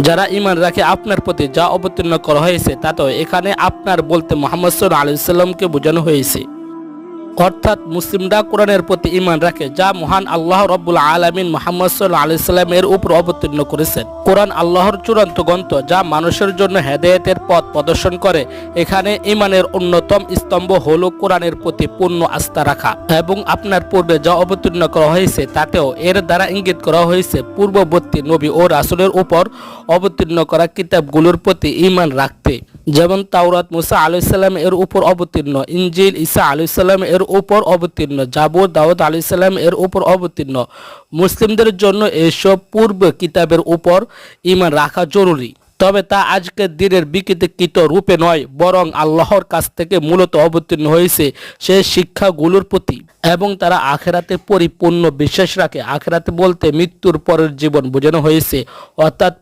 যারা ঈমান রাখে আপনার প্রতি যা অবতীর্ণ করা হয়েছে তাতেও এখানে আপনার বলতে মুহাম্মদ সাল্লাল্লাহু আলাইহি ওয়াসাল্লামকে বোঝানো হয়েছে। অর্থাৎ মুসলিমরা কোরআনের প্রতি ঈমান রাখে যা মহান আল্লাহ রাব্বুল আলামিন মুহাম্মদ সাল্লাল্লাহু আলাইহি ওয়াসাল্লামের উপর অবতীর্ণ করেছেন। কোরআন আল্লাহর চূড়ান্ত গ্রন্থ যা মানুষের জন্য হেদায়েতের পথ প্রদর্শন করে। এখানে ঈমানের অন্যতম স্তম্ভ হলো কোরআনের প্রতি পূর্ণ আস্থা রাখা এবং আপনার পূর্বে যা অবতীর্ণ করা হয়েছে তাতেও এর দ্বারা ইঙ্গিত করা হয়েছে পূর্ববর্তী নবী ও রাসূলের উপর অবতীর্ণ করা কিতাবগুলোর প্রতি ঈমান রাখতে, যেমন তাওরাত মুসা আলাইহিস সালাম এর উপর অবতীর্ণ, ইনজিল ঈসা আলাইহিস সালাম এর উপর অবতীর্ণ, জাবুর দাউদ আলাইহিস সালাম এর উপর অবতীর্ণ। মুসলিমদের জন্য এসব পূর্ব কিতাবের উপর ঈমান রাখা জরুরি, তবে তা আজকের দিনের বিকৃত রূপে নয়, বরং আল্লাহর কাছ থেকে মূলত অবতীর্ণ হয়েছে সেই শিক্ষাগুলোর প্রতি, এবং তারা আখিরাতে পরিপূর্ণ বিশ্বাস রাখে। আখিরাতে বলতে মৃত্যুর পরের জীবন বোঝানো হয়েছে, অর্থাৎ